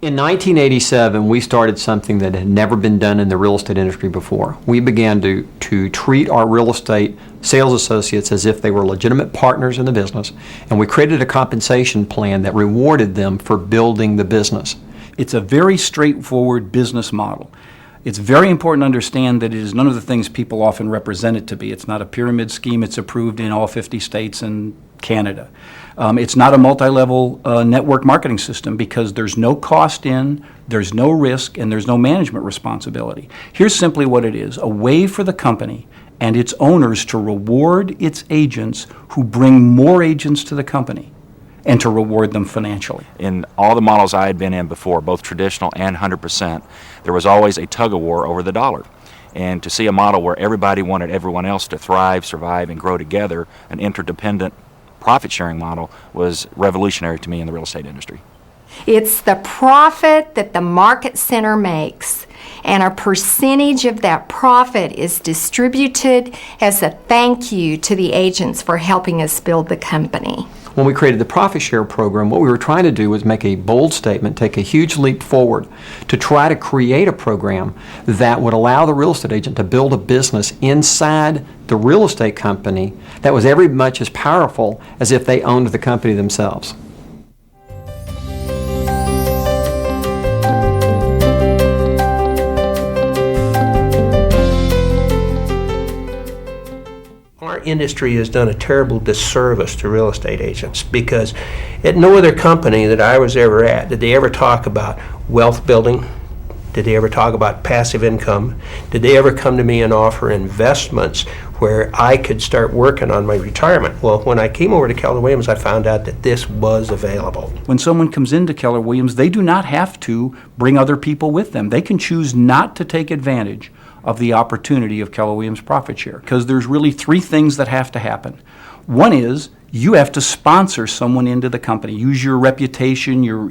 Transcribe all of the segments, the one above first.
In 1987, we started something that had never been done in the real estate industry before. We began to treat our real estate sales associates as if they were legitimate partners in the business, and we created a compensation plan that rewarded them for building the business. It's a very straightforward business model. It's very important to understand that it is none of the things people often represent it to be. It's not a pyramid scheme. It's approved in all 50 states and Canada. It's not a multi-level network marketing system because there's no cost in, there's no risk, and there's no management responsibility. Here's simply what it is: a way for the company and its owners to reward its agents who bring more agents to the company and to reward them financially. In all the models I had been in before, both traditional and 100%, there was always a tug-of-war over the dollar. And to see a model where everybody wanted everyone else to thrive, survive, and grow together, an interdependent profit-sharing model, was revolutionary to me in the real estate industry. It's the profit that the market center makes, and a percentage of that profit is distributed as a thank you to the agents for helping us build the company. When we created the profit share program, what we were trying to do was make a bold statement, take a huge leap forward to try to create a program that would allow the real estate agent to build a business inside the real estate company that was every much as powerful as if they owned the company themselves. Our industry has done a terrible disservice to real estate agents because at no other company that I was ever at did they ever talk about wealth building. Did they ever talk about passive income? Did they ever come to me and offer investments where I could start working on my retirement? Well, when I came over to Keller Williams, I found out that this was available. When someone comes into Keller Williams, they do not have to bring other people with them. They can choose not to take advantage of the opportunity of Keller Williams Profit Share, because there's really three things that have to happen. One is you have to sponsor someone into the company. Use your reputation, your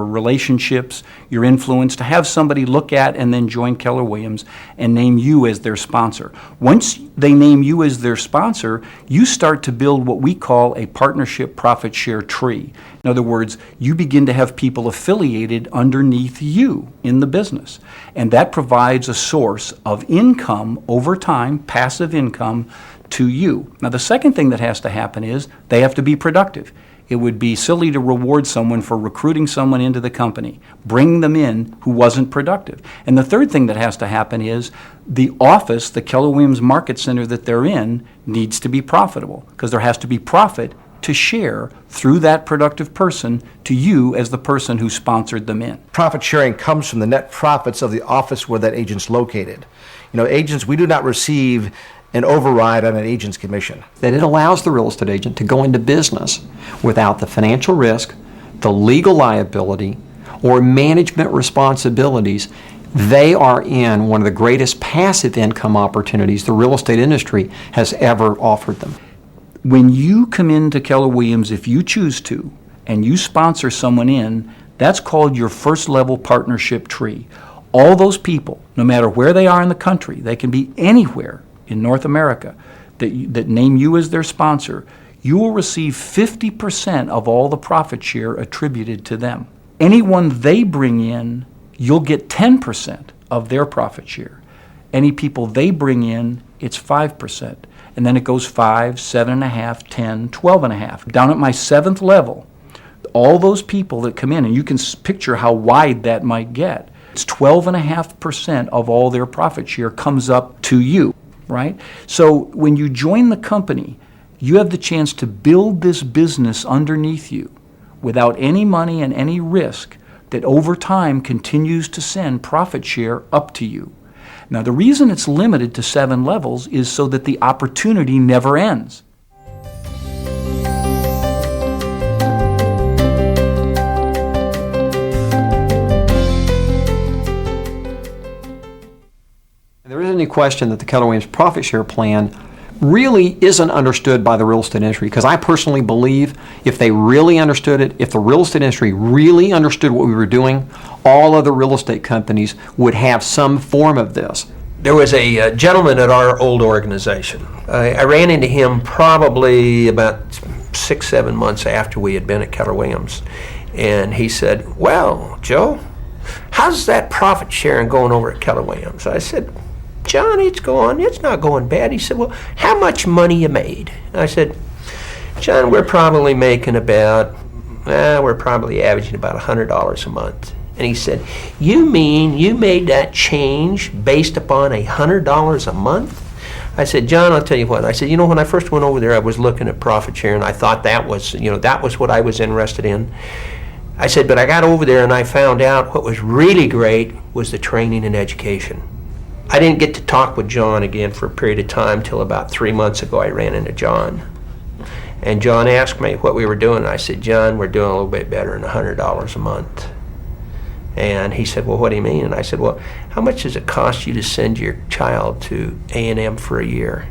relationships, your influence to have somebody look at and then join Keller Williams and name you as their sponsor. Once they name you as their sponsor, you start to build what we call a partnership profit share tree. In other words, you begin to have people affiliated underneath you in the business. And that provides a source of income over time, passive income, to you. Now, the second thing that has to happen is they have to be productive. It would be silly to reward someone for recruiting someone into the company, bring them in who wasn't productive. And the third thing that has to happen is the office, the Keller Williams Market Center that they're in, needs to be profitable, because there has to be profit to share through that productive person to you as the person who sponsored them in. Profit sharing comes from the net profits of the office where that agent's located. Agents, we do not receive an override on an agent's commission. That it allows the real estate agent to go into business without the financial risk, the legal liability, or management responsibilities. They are in one of the greatest passive income opportunities the real estate industry has ever offered them. When you come into Keller Williams, if you choose to, and you sponsor someone in, that's called your first level partnership tree. All those people, no matter where they are in the country, they can be anywhere in North America, that name you as their sponsor, you will receive 50% of all the profit share attributed to them. Anyone they bring in, you'll get 10% of their profit share. Any people they bring in, it's 5%. And then it goes 5, 7.5, 10, 12.5. Down at my 7th level, all those people that come in, and you can picture how wide that might get, it's 12.5% of all their profit share comes up to you. Right? So when you join the company, you have the chance to build this business underneath you without any money and any risk that over time continues to send profit share up to you. Now, the reason it's limited to 7 levels is so that the opportunity never ends. There isn't any question that the Keller Williams Profit Share Plan really isn't understood by the real estate industry, because I personally believe if they really understood it, if the real estate industry really understood what we were doing, all other real estate companies would have some form of this. There was a gentleman at our old organization. I ran into him probably about 6-7 months after we had been at Keller Williams. And he said, well, Joe, how's that profit sharing going over at Keller Williams? I said, John, it's not going bad. He said, well, how much money you made? I said, John, we're probably making we're probably averaging about $100 a month. And he said, you mean you made that change based upon $100 a month? I said, John, I'll tell you what. I said, when I first went over there, I was looking at profit share, and I thought that was what I was interested in. I said, but I got over there and I found out what was really great was the training and education. I didn't get to talk with John again for a period of time till about 3 months ago. I ran into John. And John asked me what we were doing. And I said, John, we're doing a little bit better than $100 a month. And he said, well, what do you mean? And I said, well, how much does it cost you to send your child to A&M for a year?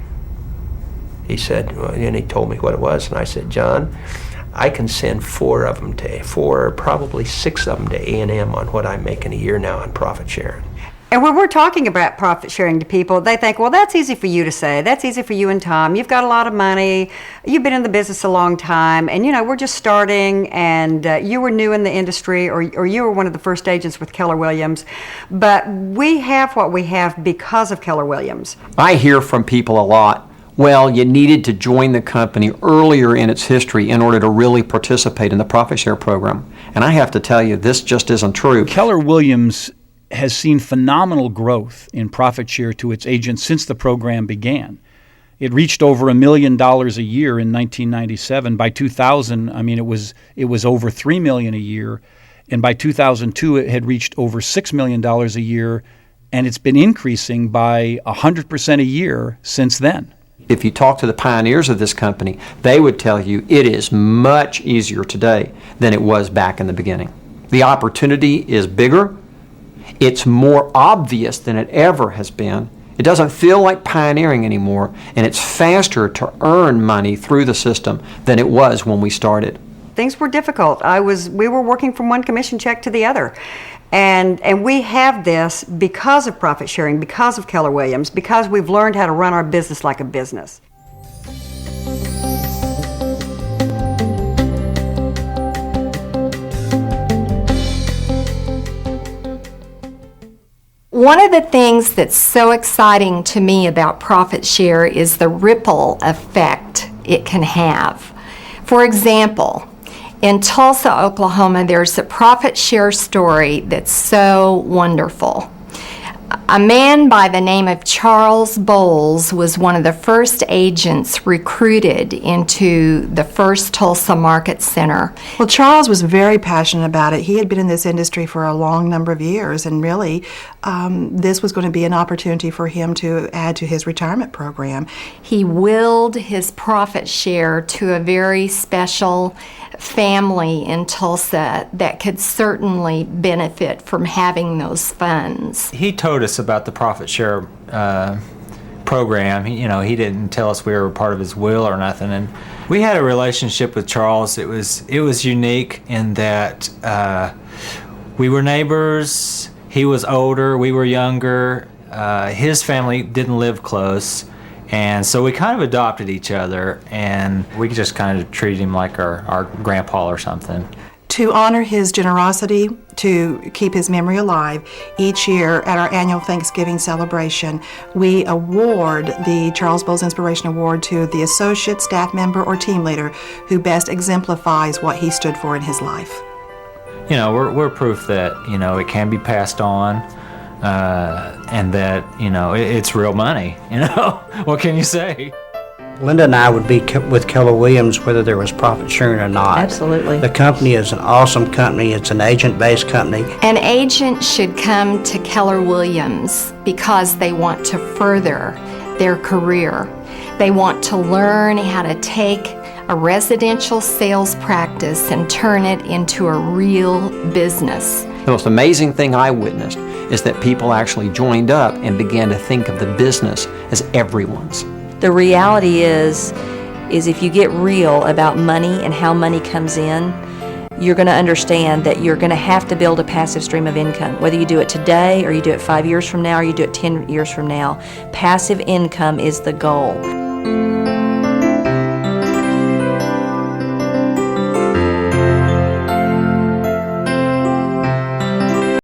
He said, well, and he told me what it was. And I said, John, I can send probably 6 of them to A&M on what I'm making a year now on profit sharing. And when we're talking about profit sharing to people, they think, well, that's easy for you to say. That's easy for you and Tom. You've got a lot of money. You've been in the business a long time. And, we're just starting, and you were new in the industry, or you were one of the first agents with Keller Williams. But we have what we have because of Keller Williams. I hear from people a lot, well, you needed to join the company earlier in its history in order to really participate in the profit share program. And I have to tell you, this just isn't true. Keller Williams has seen phenomenal growth in profit share to its agents since the program began. It reached over $1 million a year in 1997. By 2000, it was over $3 million a year, and by 2002, it had reached over $6 million a year, and it's been increasing by 100% a year since then. If you talk to the pioneers of this company, they would tell you it is much easier today than it was back in the beginning. The opportunity is bigger. It's more obvious than it ever has been. It doesn't feel like pioneering anymore, and it's faster to earn money through the system than it was when we started. Things were difficult. We were working from one commission check to the other. And we have this because of profit sharing, because of Keller Williams, because we've learned how to run our business like a business. One of the things that's so exciting to me about profit share is the ripple effect it can have. For example, in Tulsa, Oklahoma, there's a profit share story that's so wonderful. A man by the name of Charles Bowles was one of the first agents recruited into the first Tulsa Market Center. Well, Charles was very passionate about it. He had been in this industry for a long number of years, and really, this was going to be an opportunity for him to add to his retirement program. He willed his profit share to a very special family in Tulsa that could certainly benefit from having those funds. He told us about the profit share program. He didn't tell us we were part of his will or nothing. And we had a relationship with Charles. It was unique in that we were neighbors. He was older. We were younger. His family didn't live close. And so we kind of adopted each other, and we just kind of treated him like our grandpa or something. To honor his generosity, to keep his memory alive, each year at our annual Thanksgiving celebration, we award the Charles Bowles Inspiration Award to the associate, staff member, or team leader who best exemplifies what he stood for in his life. We're proof that, it can be passed on. And that, it's real money, What can you say? Linda and I would be with Keller Williams whether there was profit sharing or not. Absolutely. The company is an awesome company. It's an agent-based company. An agent should come to Keller Williams because they want to further their career. They want to learn how to take a residential sales practice and turn it into a real business. The most amazing thing I witnessed is that people actually joined up and began to think of the business as everyone's. The reality is if you get real about money and how money comes in, you're going to understand that you're going to have to build a passive stream of income. Whether you do it today or you do it 5 years from now or you do it 10 years from now, passive income is the goal.